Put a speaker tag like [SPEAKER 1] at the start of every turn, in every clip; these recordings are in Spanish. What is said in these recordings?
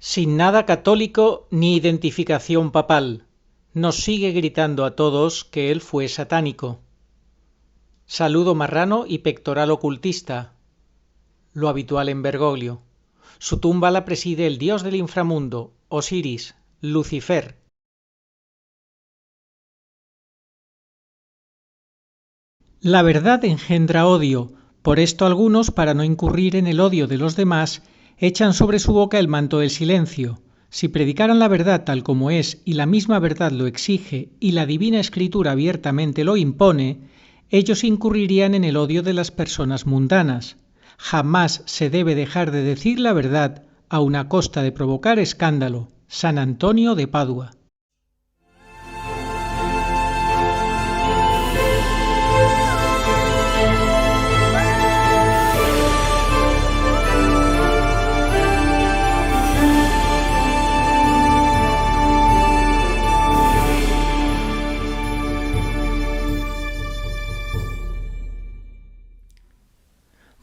[SPEAKER 1] Sin nada católico ni identificación papal, nos sigue gritando a todos que él fue satánico. Saludo marrano y pectoral ocultista, lo habitual en Bergoglio. Su tumba la preside el dios del inframundo, Osiris, Lucifer. La verdad engendra odio, por esto algunos, para no incurrir en el odio de los demás, echan sobre su boca el manto del silencio. Si predicaran la verdad tal como es y la misma verdad lo exige y la divina escritura abiertamente lo impone, ellos incurrirían en el odio de las personas mundanas. Jamás se debe dejar de decir la verdad a una costa de provocar escándalo. San Antonio de Padua.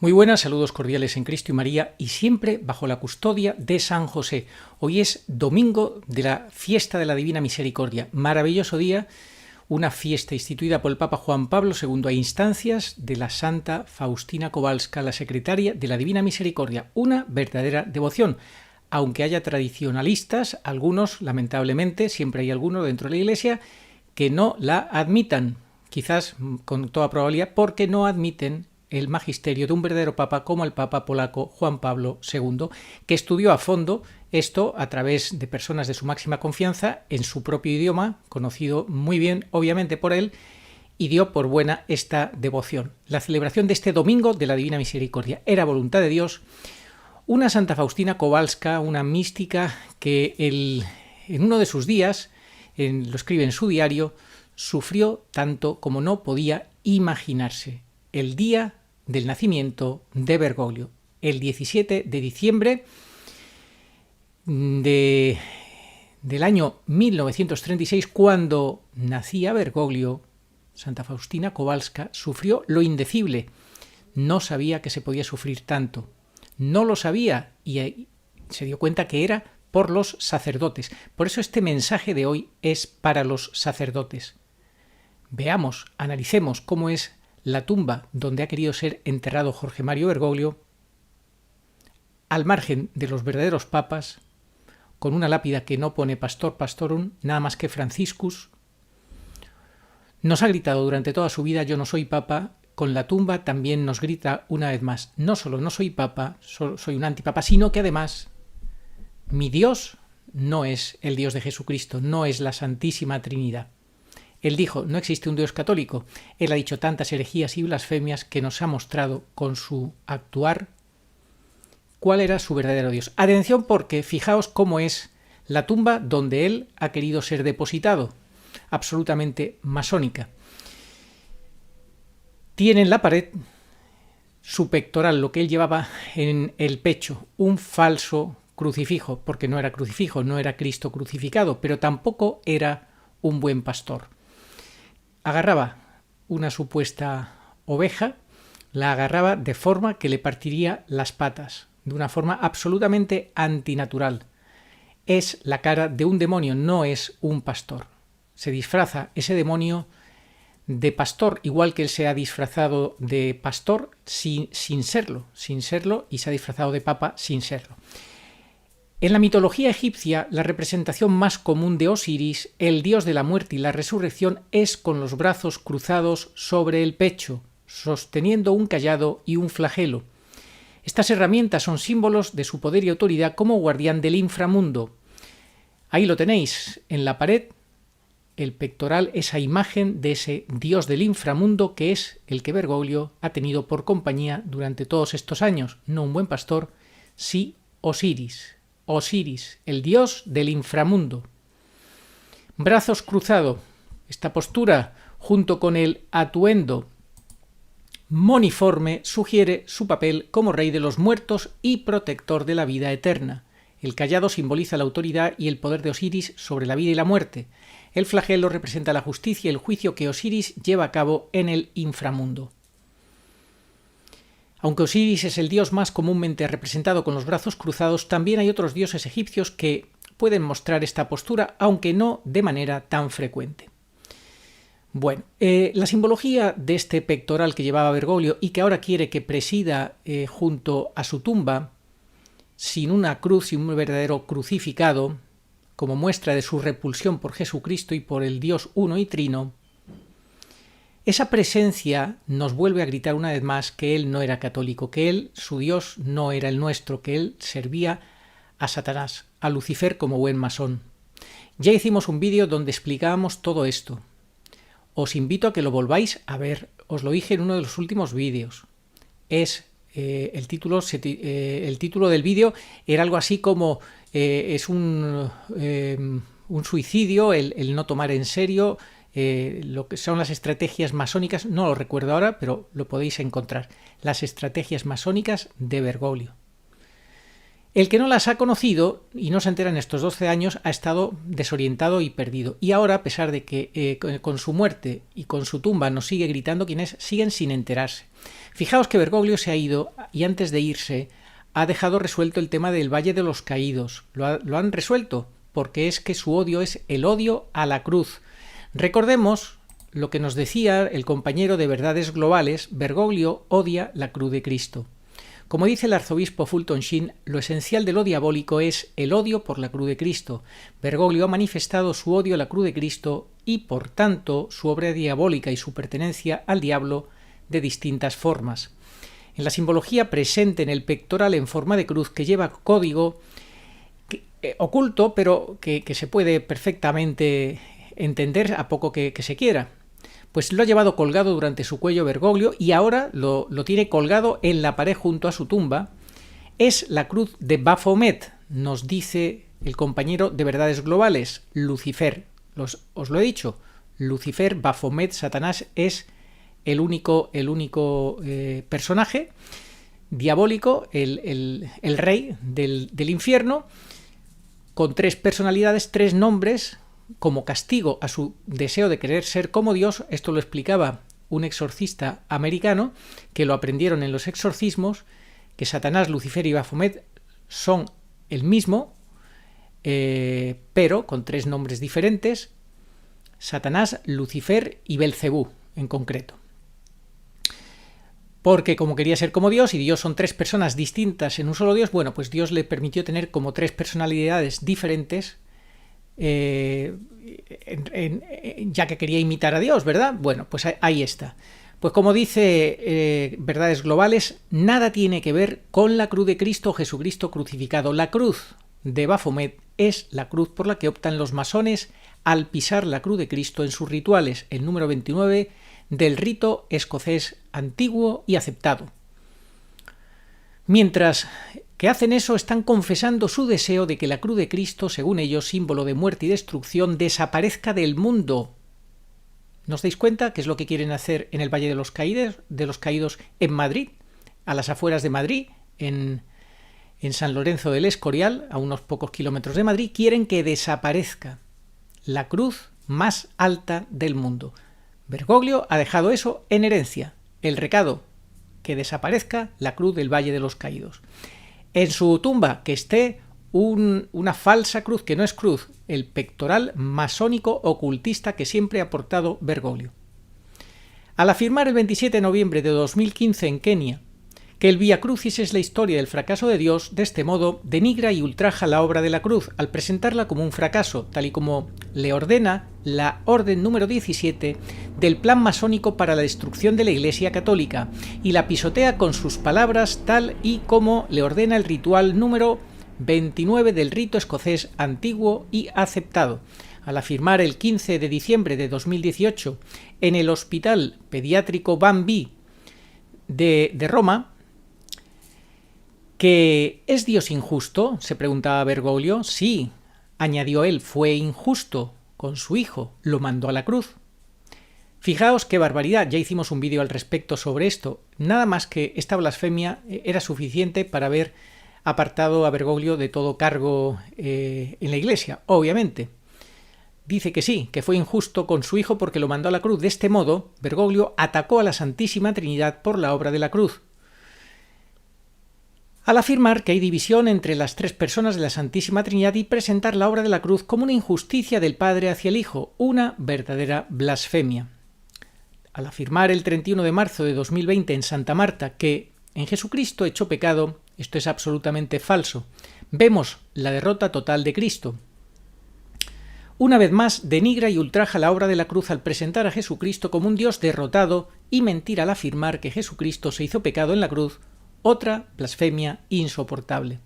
[SPEAKER 1] Muy buenas, saludos cordiales en Cristo y María y siempre bajo la custodia de San José. Hoy es domingo de la fiesta de la Divina Misericordia, maravilloso día, una fiesta instituida por el Papa Juan Pablo II a instancias de la Santa Faustina Kowalska, la secretaria de la Divina Misericordia, una verdadera devoción. Aunque haya tradicionalistas, algunos, lamentablemente, siempre hay algunos dentro de la Iglesia que no la admitan, quizás con toda probabilidad porque no admiten el magisterio de un verdadero papa como el papa polaco Juan Pablo II, que estudió a fondo esto a través de personas de su máxima confianza en su propio idioma, conocido muy bien obviamente por él, y dio por buena esta devoción. La celebración de este domingo de la Divina Misericordia era voluntad de Dios. Una Santa Faustina Kowalska, una mística que en uno de sus días, lo escribe en su diario, sufrió tanto como no podía imaginarse. El día del nacimiento de Bergoglio, el 17 de diciembre del año 1936, cuando nacía Bergoglio, Santa Faustina Kowalska sufrió lo indecible. No sabía que se podía sufrir tanto. No lo sabía y se dio cuenta que era por los sacerdotes. Por eso este mensaje de hoy es para los sacerdotes. Veamos, analicemos cómo es la tumba donde ha querido ser enterrado Jorge Mario Bergoglio, al margen de los verdaderos papas, con una lápida que no pone Pastor Pastorum, nada más que Franciscus. Nos ha gritado durante toda su vida: yo no soy papa. Con la tumba también nos grita una vez más: no solo no soy papa, soy un antipapa, sino que además mi Dios no es el Dios de Jesucristo, no es la Santísima Trinidad. Él dijo: no existe un Dios católico. Él ha dicho tantas herejías y blasfemias que nos ha mostrado con su actuar cuál era su verdadero Dios. Atención, porque fijaos cómo es la tumba donde él ha querido ser depositado, absolutamente masónica. Tiene en la pared su pectoral, lo que él llevaba en el pecho, un falso crucifijo, porque no era crucifijo, no era Cristo crucificado, pero tampoco era un buen pastor. Agarraba una supuesta oveja, la agarraba de forma que le partiría las patas, de una forma absolutamente antinatural. Es la cara de un demonio, no es un pastor. Se disfraza ese demonio de pastor, igual que él se ha disfrazado de pastor sin serlo, y se ha disfrazado de papa sin serlo. En la mitología egipcia, la representación más común de Osiris, el dios de la muerte y la resurrección, es con los brazos cruzados sobre el pecho, sosteniendo un cayado y un flagelo. Estas herramientas son símbolos de su poder y autoridad como guardián del inframundo. Ahí lo tenéis, en la pared, el pectoral, esa imagen de ese dios del inframundo que es el que Bergoglio ha tenido por compañía durante todos estos años. No un buen pastor, sí Osiris. Osiris, el dios del inframundo. Brazos cruzados. Esta postura, junto con el atuendo moniforme, sugiere su papel como rey de los muertos y protector de la vida eterna. El cayado simboliza la autoridad y el poder de Osiris sobre la vida y la muerte. El flagelo representa la justicia y el juicio que Osiris lleva a cabo en el inframundo. Aunque Osiris es el dios más comúnmente representado con los brazos cruzados, también hay otros dioses egipcios que pueden mostrar esta postura, aunque no de manera tan frecuente. Bueno, la simbología de este pectoral que llevaba Bergoglio y que ahora quiere que presida junto a su tumba, sin una cruz, sin un verdadero crucificado, como muestra de su repulsión por Jesucristo y por el Dios uno y trino, esa presencia nos vuelve a gritar una vez más que él no era católico, que él, su Dios, no era el nuestro, que él servía a Satanás, a Lucifer como buen masón. Ya hicimos un vídeo donde explicábamos todo esto. Os invito a que lo volváis a ver, os lo dije en uno de los últimos vídeos. El título del vídeo era algo así como es un suicidio el no tomar en serio lo que son las estrategias masónicas, no lo recuerdo ahora, pero lo podéis encontrar, las estrategias masónicas de Bergoglio. El que no las ha conocido y no se entera en estos 12 años ha estado desorientado y perdido. Y ahora, a pesar de que con su muerte y con su tumba nos sigue gritando quién es, siguen sin enterarse. Fijaos que Bergoglio se ha ido y antes de irse ha dejado resuelto el tema del Valle de los Caídos. Lo han resuelto porque es que su odio es el odio a la cruz. Recordemos lo que nos decía el compañero de Verdades Globales: Bergoglio odia la cruz de Cristo. Como dice el arzobispo Fulton Sheen, lo esencial de lo diabólico es el odio por la cruz de Cristo. Bergoglio ha manifestado su odio a la cruz de Cristo y, por tanto, su obra diabólica y su pertenencia al diablo de distintas formas. En la simbología presente en el pectoral en forma de cruz, que lleva código oculto, pero que se puede perfectamente entender a poco que se quiera, pues lo ha llevado colgado durante su cuello Bergoglio y ahora lo tiene colgado en la pared junto a su tumba. Es la cruz de Baphomet, nos dice el compañero de Verdades Globales, Lucifer. Os lo he dicho, Lucifer, Baphomet, Satanás es el único personaje diabólico, el rey del infierno, con 3 personalidades, 3 nombres, como castigo a su deseo de querer ser como Dios. Esto lo explicaba un exorcista americano, que lo aprendieron en los exorcismos, que Satanás, Lucifer y Baphomet son el mismo, pero con 3 nombres diferentes: Satanás, Lucifer y Belcebú en concreto. Porque como quería ser como Dios, y Dios son 3 personas distintas en un solo Dios, bueno, pues Dios le permitió tener como 3 personalidades diferentes, ya que quería imitar a Dios, ¿verdad? Bueno, pues ahí está. Pues como dice Verdades Globales, nada tiene que ver con la cruz de Cristo o Jesucristo crucificado. La cruz de Baphomet es la cruz por la que optan los masones al pisar la cruz de Cristo en sus rituales, el número 29 del rito escocés antiguo y aceptado. Mientras que hacen eso, están confesando su deseo de que la cruz de Cristo, según ellos, símbolo de muerte y destrucción, desaparezca del mundo. ¿No os dais cuenta qué es lo que quieren hacer en el Valle de los Caídos en Madrid, a las afueras de Madrid, en San Lorenzo del Escorial, a unos pocos kilómetros de Madrid? Quieren que desaparezca la cruz más alta del mundo. Bergoglio ha dejado eso en herencia, el recado: que desaparezca la cruz del Valle de los Caídos. En su tumba que esté una falsa cruz que no es cruz, el pectoral masónico ocultista que siempre ha portado Bergoglio. Al afirmar el 27 de noviembre de 2015 en Kenia que el Vía Crucis es la historia del fracaso de Dios, de este modo denigra y ultraja la obra de la cruz al presentarla como un fracaso, tal y como le ordena la orden número 17 del plan masónico para la destrucción de la Iglesia Católica, y la pisotea con sus palabras, tal y como le ordena el ritual número 29 del rito escocés antiguo y aceptado. Al afirmar el 15 de diciembre de 2018 en el Hospital Pediátrico Bambí de Roma, ¿que es Dios injusto?, se preguntaba Bergoglio. Sí, añadió él, fue injusto con su hijo, lo mandó a la cruz. Fijaos qué barbaridad, ya hicimos un vídeo al respecto sobre esto. Nada más que esta blasfemia era suficiente para haber apartado a Bergoglio de todo cargo en la Iglesia, obviamente. Dice que sí, que fue injusto con su hijo porque lo mandó a la cruz. De este modo, Bergoglio atacó a la Santísima Trinidad por la obra de la cruz. al afirmar que hay división entre las tres personas de la Santísima Trinidad y presentar la obra de la cruz como una injusticia del Padre hacia el Hijo, una verdadera blasfemia. Al afirmar el 31 de marzo de 2020 en Santa Marta que en Jesucristo echó pecado, esto es absolutamente falso. Vemos la derrota total de Cristo. Una vez más, denigra y ultraja la obra de la cruz al presentar a Jesucristo como un Dios derrotado y mentir al afirmar que Jesucristo se hizo pecado en la cruz, otra blasfemia insoportable.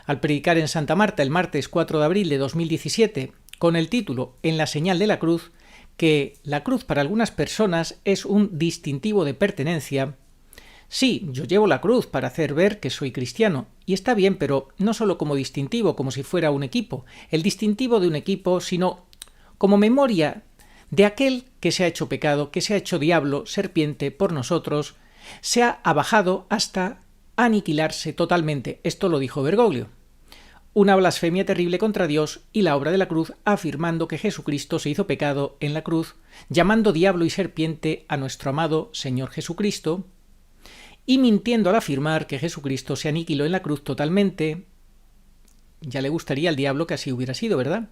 [SPEAKER 1] Al predicar en Santa Marta el martes 4 de abril de 2017, con el título En la señal de la cruz, que la cruz para algunas personas es un distintivo de pertenencia. Sí, yo llevo la cruz para hacer ver que soy cristiano, y está bien, pero no solo como distintivo, como si fuera un equipo, el distintivo de un equipo, sino como memoria de aquel que se ha hecho pecado, que se ha hecho diablo, serpiente, por nosotros, se ha abajado hasta aniquilarse totalmente. Esto lo dijo Bergoglio. Una blasfemia terrible contra Dios y la obra de la cruz, afirmando que Jesucristo se hizo pecado en la cruz, llamando diablo y serpiente a nuestro amado Señor Jesucristo, y mintiendo al afirmar que Jesucristo se aniquiló en la cruz totalmente. Ya le gustaría al diablo que así hubiera sido, ¿verdad?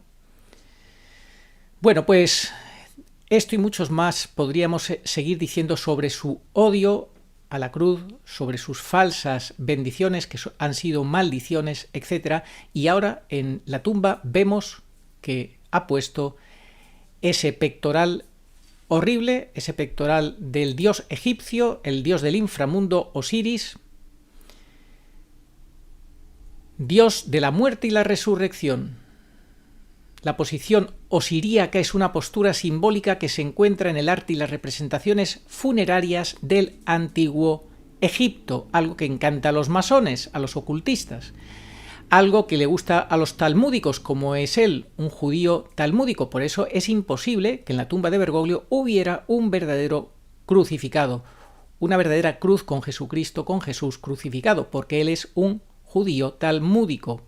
[SPEAKER 1] Bueno, pues esto y muchos más podríamos seguir diciendo sobre su odio a la cruz, sobre sus falsas bendiciones que han sido maldiciones, etc. Y ahora en la tumba vemos que ha puesto ese pectoral horrible, ese pectoral del dios egipcio, el dios del inframundo Osiris, dios de la muerte y la resurrección. La posición osiríaca es una postura simbólica que se encuentra en el arte y las representaciones funerarias del antiguo Egipto, algo que encanta a los masones, a los ocultistas, algo que le gusta a los talmúdicos, como es él, un judío talmúdico. Por eso es imposible que en la tumba de Bergoglio hubiera un verdadero crucificado, una verdadera cruz con Jesucristo, con Jesús crucificado, porque él es un judío talmúdico.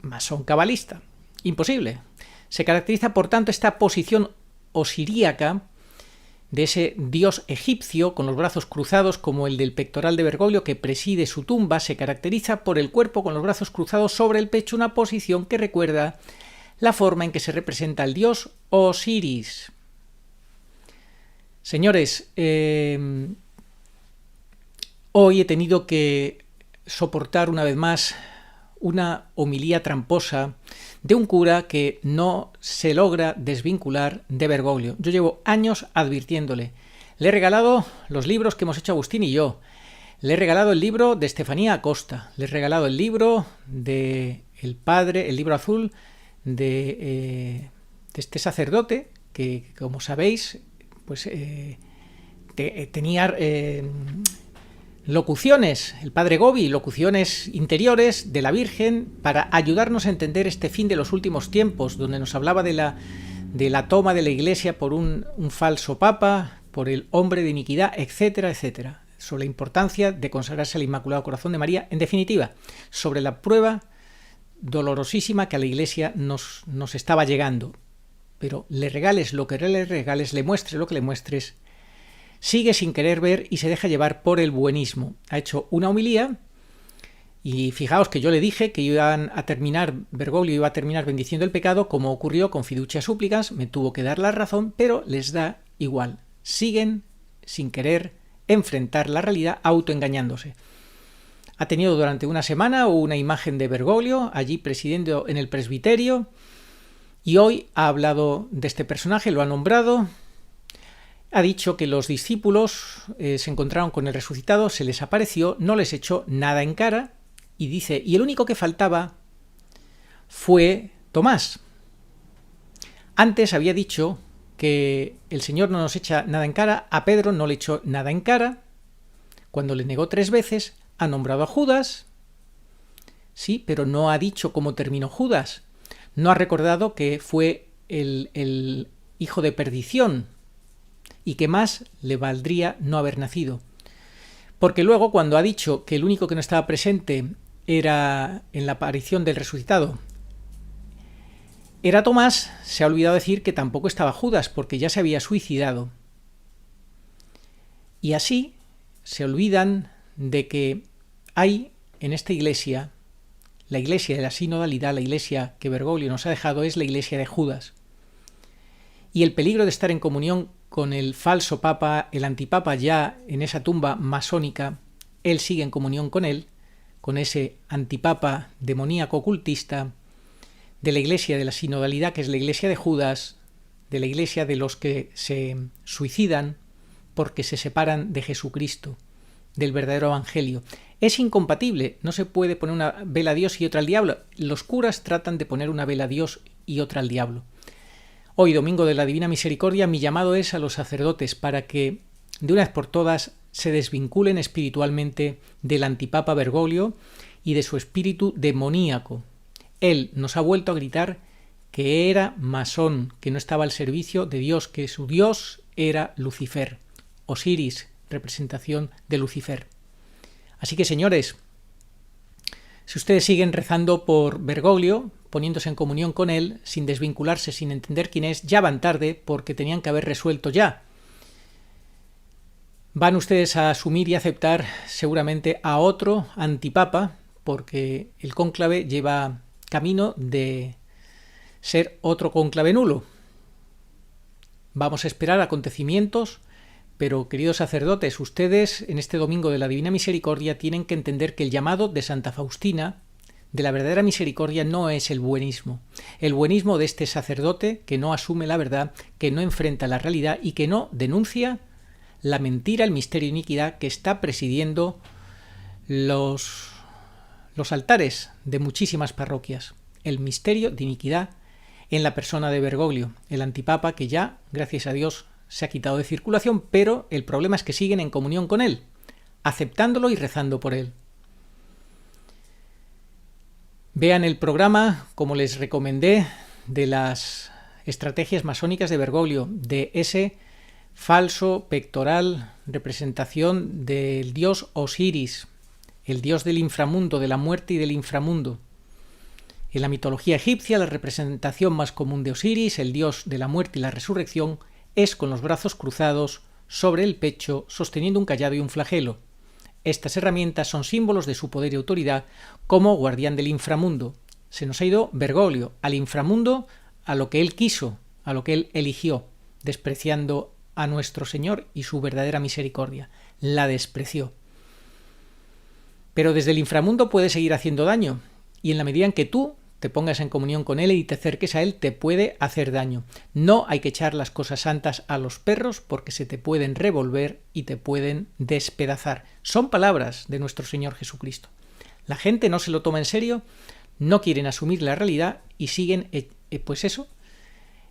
[SPEAKER 1] Masón cabalista. Imposible. Se caracteriza, por tanto, esta posición osiríaca de ese dios egipcio con los brazos cruzados como el del pectoral de Bergoglio que preside su tumba, se caracteriza por el cuerpo con los brazos cruzados sobre el pecho, una posición que recuerda la forma en que se representa al dios Osiris. Señores, hoy he tenido que soportar una vez más una homilía tramposa de un cura que no se logra desvincular de Bergoglio. Yo llevo años advirtiéndole. Le he regalado los libros que hemos hecho Agustín y yo. Le he regalado el libro de Estefanía Acosta. Le he regalado el libro de el padre, el libro azul de este sacerdote que, como sabéis, pues tenía locuciones, el padre Gobi, locuciones interiores de la Virgen para ayudarnos a entender este fin de los últimos tiempos, donde nos hablaba de la toma de la Iglesia por un falso papa, por el hombre de iniquidad, etcétera, etcétera. Sobre la importancia de consagrarse al Inmaculado Corazón de María, en definitiva, sobre la prueba dolorosísima que a la Iglesia nos estaba llegando. Pero le regales lo que le regales, le muestres lo que le muestres, sigue sin querer ver y se deja llevar por el buenismo. Ha hecho una homilía y fijaos que yo le dije que Bergoglio iba a terminar bendiciendo el pecado, como ocurrió con Fiducia Súplicas, me tuvo que dar la razón, pero les da igual. Siguen sin querer enfrentar la realidad, autoengañándose. Ha tenido durante una semana una imagen de Bergoglio allí presidiendo en el presbiterio y hoy ha hablado de este personaje, lo ha nombrado. Ha dicho que los discípulos se encontraron con el resucitado, se les apareció, no les echó nada en cara y dice, y el único que faltaba fue Tomás. Antes había dicho que el Señor no nos echa nada en cara, a Pedro no le echó nada en cara, cuando le negó 3 veces, ha nombrado a Judas, sí, pero no ha dicho cómo terminó Judas, no ha recordado que fue el hijo de perdición, y que más le valdría no haber nacido. Porque luego, cuando ha dicho que el único que no estaba presente era en la aparición del resucitado era Tomás, se ha olvidado decir que tampoco estaba Judas, porque ya se había suicidado. Y así se olvidan de que hay en esta iglesia, la iglesia de la sinodalidad, la iglesia que Bergoglio nos ha dejado, es la iglesia de Judas. Y el peligro de estar en comunión con el falso papa, el antipapa ya en esa tumba masónica, él sigue en comunión con él, con ese antipapa demoníaco ocultista, de la iglesia de la sinodalidad, que es la iglesia de Judas, de la iglesia de los que se suicidan porque se separan de Jesucristo, del verdadero evangelio. Es incompatible, no se puede poner una vela a Dios y otra al diablo. Los curas tratan de poner una vela a Dios y otra al diablo. Hoy, domingo de la Divina Misericordia, mi llamado es a los sacerdotes para que de una vez por todas se desvinculen espiritualmente del antipapa Bergoglio y de su espíritu demoníaco. Él nos ha vuelto a gritar que era masón, que no estaba al servicio de Dios, que su Dios era Lucifer, Osiris, representación de Lucifer. Así que, señores, si ustedes siguen rezando por Bergoglio, poniéndose en comunión con él, sin desvincularse, sin entender quién es, ya van tarde porque tenían que haber resuelto ya. Van ustedes a asumir y aceptar seguramente a otro antipapa, porque el cónclave lleva camino de ser otro cónclave nulo. Vamos a esperar acontecimientos, pero queridos sacerdotes, ustedes en este domingo de la Divina Misericordia tienen que entender que el llamado de Santa Faustina, de la verdadera misericordia, no es el buenismo. El buenismo de este sacerdote que no asume la verdad, que no enfrenta la realidad y que no denuncia la mentira, el misterio de iniquidad que está presidiendo los altares de muchísimas parroquias. El misterio de iniquidad en la persona de Bergoglio, el antipapa que ya, gracias a Dios, se ha quitado de circulación, pero el problema es que siguen en comunión con él, aceptándolo y rezando por él. Vean el programa, como les recomendé, de las estrategias masónicas de Bergoglio, de ese falso pectoral, representación del dios Osiris, el dios del inframundo, de la muerte y del inframundo. En la mitología egipcia, la representación más común de Osiris, el dios de la muerte y la resurrección, es con los brazos cruzados sobre el pecho, sosteniendo un cayado y un flagelo. Estas herramientas son símbolos de su poder y autoridad como guardián del inframundo. Se nos ha ido Bergoglio al inframundo, a lo que él quiso, a lo que él eligió, despreciando a nuestro Señor y su verdadera misericordia. La despreció. Pero desde el inframundo puede seguir haciendo daño, y en la medida en que tú te pongas en comunión con él y te acerques a él, te puede hacer daño. No hay que echar las cosas santas a los perros porque se te pueden revolver y te pueden despedazar. Son palabras de nuestro Señor Jesucristo. La gente no se lo toma en serio, no quieren asumir la realidad y siguen,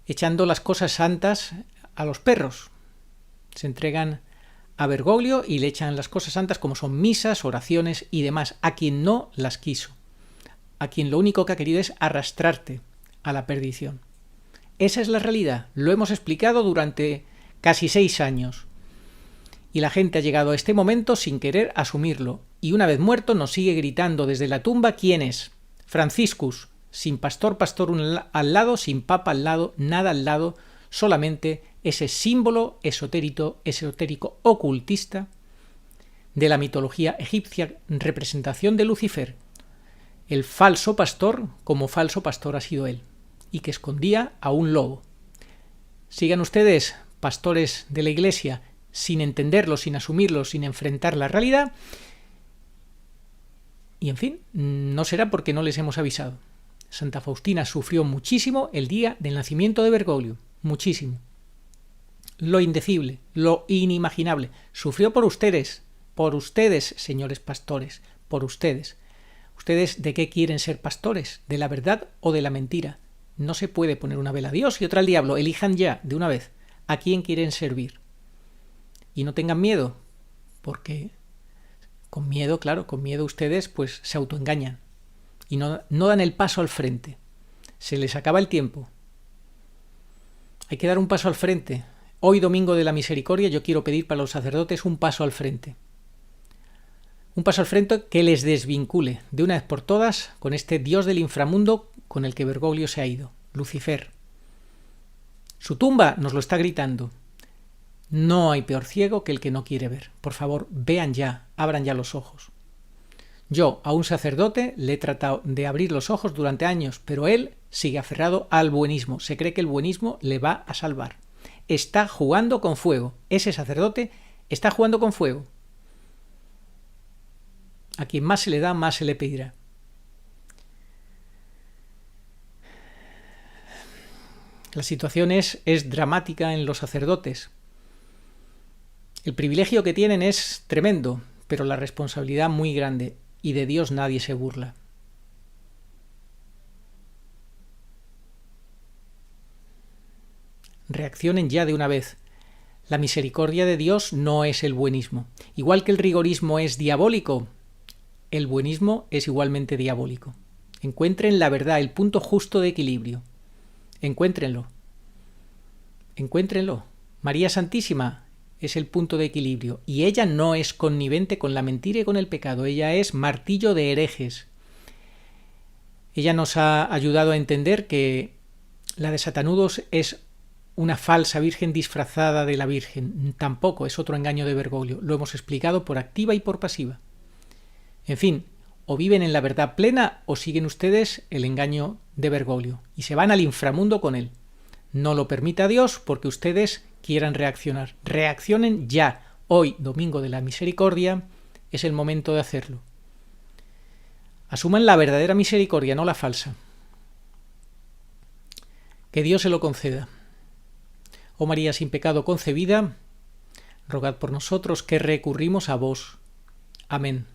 [SPEAKER 1] echando las cosas santas a los perros. Se entregan a Bergoglio y le echan las cosas santas como son misas, oraciones y demás, a quien no las quiso, a quien lo único que ha querido es arrastrarte a la perdición. Esa es la realidad, lo hemos explicado durante casi 6 años. Y la gente ha llegado a este momento sin querer asumirlo, y una vez muerto nos sigue gritando desde la tumba quién es. Franciscus, sin pastor al lado, sin papa al lado, nada al lado, solamente ese símbolo esotérico ocultista de la mitología egipcia, representación de Lucifer, el falso pastor, como falso pastor ha sido él, y que escondía a un lobo. Sigan ustedes, pastores de la Iglesia, sin entenderlo, sin asumirlo, sin enfrentar la realidad, y en fin, no será porque no les hemos avisado. Santa Faustina sufrió muchísimo el día del nacimiento de Bergoglio, muchísimo. Lo indecible, lo inimaginable. Sufrió por ustedes, señores pastores, por ustedes. ¿Ustedes de qué quieren ser pastores? ¿De la verdad o de la mentira? No se puede poner una vela a Dios y otra al diablo. Elijan ya, de una vez, a quién quieren servir. Y no tengan miedo, porque con miedo ustedes pues se autoengañan y no dan el paso al frente. Se les acaba el tiempo. Hay que dar un paso al frente. Hoy, domingo de la misericordia, yo quiero pedir para los sacerdotes un paso al frente. Un paso al frente que les desvincule de una vez por todas con este dios del inframundo con el que Bergoglio se ha ido, Lucifer. Su tumba nos lo está gritando. No hay peor ciego que el que no quiere ver. Por favor, vean ya, abran ya los ojos. Yo a un sacerdote le he tratado de abrir los ojos durante años, pero él sigue aferrado al buenismo. Se cree que el buenismo le va a salvar. Está jugando con fuego. Ese sacerdote está jugando con fuego. A quien más se le da, más se le pedirá. La situación es dramática en los sacerdotes. El privilegio que tienen es tremendo, pero la responsabilidad muy grande, y de Dios nadie se burla. Reaccionen ya de una vez. La misericordia de Dios no es el buenismo. Igual que el rigorismo es diabólico, el buenismo es igualmente diabólico. Encuentren la verdad, el punto justo de equilibrio. Encuéntrenlo. Encuéntrenlo. María Santísima es el punto de equilibrio, y ella no es connivente con la mentira y con el pecado. Ella es martillo de herejes. Ella nos ha ayudado a entender que la de Satanudos es una falsa virgen disfrazada de la Virgen. Tampoco, es otro engaño de Bergoglio. Lo hemos explicado por activa y por pasiva. En fin, o viven en la verdad plena o siguen ustedes el engaño de Bergoglio y se van al inframundo con él. No lo permita Dios porque ustedes quieran reaccionar. Reaccionen ya. Hoy, domingo de la misericordia, es el momento de hacerlo. Asuman la verdadera misericordia, no la falsa. Que Dios se lo conceda. Oh María sin pecado concebida, rogad por nosotros que recurrimos a vos. Amén.